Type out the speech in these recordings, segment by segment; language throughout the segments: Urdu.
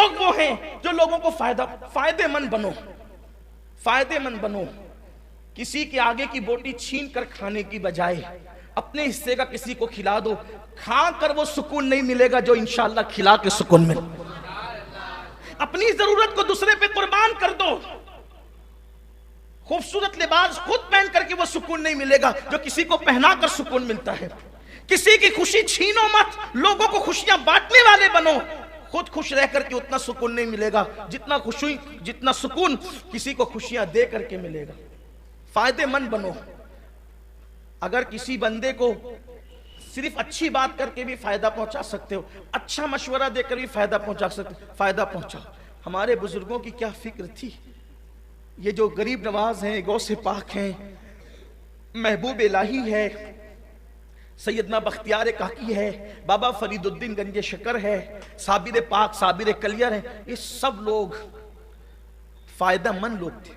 لوگ وہ ہیں جو لوگوں کو فائدے مند بنو، فائدے مند بنو. کسی کے آگے کی بوٹی چھین کر کھانے کی بجائے اپنے حصے کا کسی کو کھلا دو. کھا کر وہ سکون نہیں ملے گا جو انشاءاللہ کھلا کے سکون ملے. اپنی ضرورت کو دوسرے پہ قربان کر دو. خوبصورت لباس خود پہن کر کے وہ سکون نہیں ملے گا جو کسی کو پہنا کر سکون ملتا ہے. کسی کی خوشی چھینو مت، لوگوں کو خوشیاں بانٹنے والے بنو. خود خوش رہ کر کے اتنا سکون نہیں ملے گا جتنا سکون کسی کو خوشیاں دے کر کے ملے گا. فائدے مند بنو. اگر کسی بندے کو صرف اچھی بات کر کے بھی فائدہ پہنچا سکتے ہو، اچھا مشورہ دے کر بھی فائدہ پہنچا سکتے ہو، فائدہ پہنچاؤ. ہمارے بزرگوں کی کیا فکر تھی. یہ جو غریب نواز ہیں، غوث پاک ہیں، محبوب الہی ہے، سیدنا بختیار کاکی ہے، بابا فرید الدین گنج شکر ہے، صابر پاک، صابر کلیر ہے، یہ سب لوگ فائدہ مند لوگ تھے،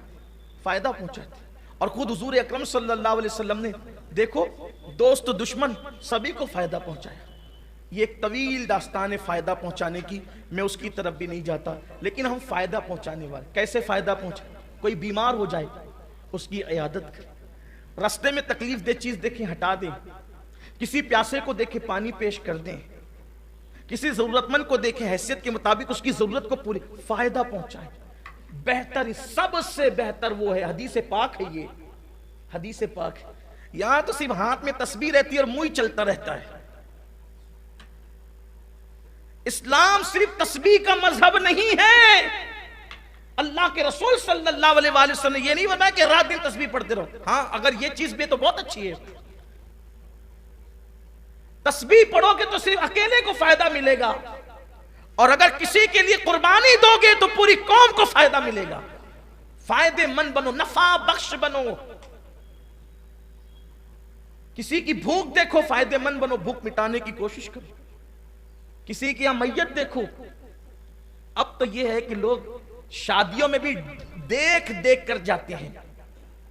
فائدہ پہنچاتے. اور خود حضور اکرم صلی اللہ علیہ وسلم نے دیکھو دوست دشمن سبھی کو فائدہ پہنچایا. یہ ایک طویل داستان ہے فائدہ پہنچانے کی، میں اس کی طرف بھی نہیں جاتا. لیکن ہم فائدہ پہنچانے والے کیسے فائدہ پہنچائیں؟ کوئی بیمار ہو جائے اس کی عیادت کریں، رستے میں تکلیف دہ چیز دیکھیں ہٹا دیں، کسی پیاسے کو دیکھیں پانی پیش کر دیں، کسی ضرورت مند کو دیکھیں حیثیت کے مطابق اس کی ضرورت کو پوری فائدہ پہنچائیں. بہتر سب سے بہتر وہ ہے، حدیث پاک ہے، یہ حدیث پاک ہے. یہاں تو صرف ہاتھ میں تسبیح رہتی ہے اور منہ ہی چلتا رہتا ہے. اسلام صرف تسبیح کا مذہب نہیں ہے. اللہ کے رسول صلی اللہ علیہ وآلہ وسلم نے یہ نہیں بتایا کہ رات دن تسبیح پڑھتے رہو. ہاں اگر یہ چیز بھی تو بہت اچھی ہے. تسبیح پڑھو گے تو صرف اکیلے کو فائدہ ملے گا، اور اگر کسی کے لیے قربانی دو گے تو پوری قوم کو فائدہ ملے گا. فائدے مند بنو، نفع بخش بنو. کسی کی بھوک دیکھو فائدے مند بنو، بھوک مٹانے کی کوشش کرو. کسی کی یہاں میت دیکھو. اب تو یہ ہے کہ لوگ شادیوں میں بھی دیکھ دیکھ کر جاتے ہیں،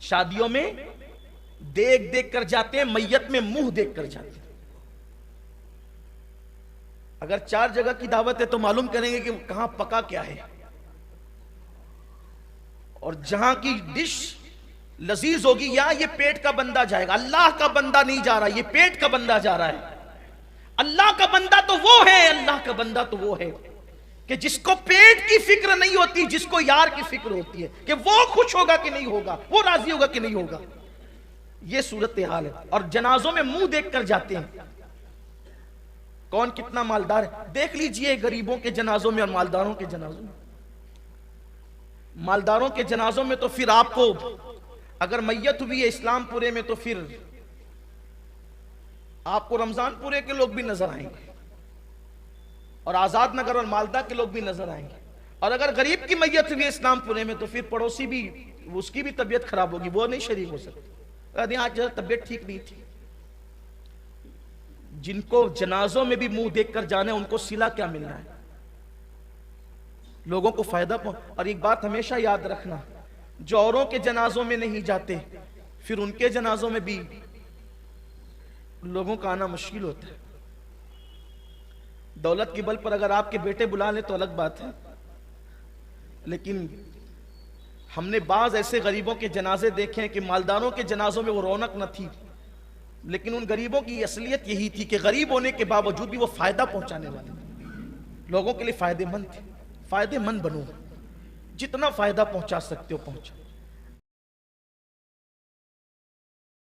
شادیوں میں دیکھ دیکھ کر جاتے ہیں، میت میں منہ دیکھ کر جاتے ہیں. اگر 4 جگہ کی دعوت ہے تو معلوم کریں گے کہ کہاں پکا کیا ہے، اور جہاں کی ڈش لذیذ ہوگی یا یہ پیٹ کا بندہ جائے گا. اللہ کا بندہ نہیں جا رہا، یہ پیٹ کا بندہ جا رہا ہے. اللہ کا بندہ تو وہ ہے، اللہ کا بندہ تو وہ ہے کہ جس کو پیٹ کی فکر نہیں ہوتی، جس کو یار کی فکر ہوتی ہے کہ وہ خوش ہوگا کہ نہیں ہوگا، وہ راضی ہوگا کہ نہیں ہوگا. یہ صورتحال ہے. اور جنازوں میں منہ دیکھ کر جاتے ہیں. کون کتنا مالدار ہے دیکھ لیجئے غریبوں کے جنازوں میں اور مالداروں کے جنازوں میں. مالداروں کے جنازوں میں تو پھر آپ کو اگر میت ہوئی ہے اسلام پورے میں تو پھر آپ کو رمضان پورے کے لوگ بھی نظر آئیں گے، اور آزاد نگر اور مالدہ کے لوگ بھی نظر آئیں گے. اور اگر غریب کی میت ہوئی ہے اسلام پورے میں تو پھر پڑوسی بھی، اس کی بھی طبیعت خراب ہوگی، وہ نہیں شریک ہو سکتے. آج طبیعت ٹھیک نہیں تھی. جن کو جنازوں میں بھی منہ دیکھ کر جانا ہے ان کو صلہ کیا ملنا ہے؟ لوگوں کو فائدہ اور ایک بات ہمیشہ یاد رکھنا، جو اوروں کے جنازوں میں نہیں جاتے پھر ان کے جنازوں میں بھی لوگوں کا آنا مشکل ہوتا ہے. دولت کی بل پر اگر آپ کے بیٹے بلا لیں تو الگ بات ہے، لیکن ہم نے بعض ایسے غریبوں کے جنازے دیکھے ہیں کہ مالداروں کے جنازوں میں وہ رونق نہ تھی، لیکن ان غریبوں کی اصلیت یہی تھی کہ غریب ہونے کے باوجود بھی وہ فائدہ پہنچانے والے تھے، لوگوں کے لیے فائدے مند تھے. فائدے مند بنو، جتنا فائدہ پہنچا سکتے ہو پہنچا.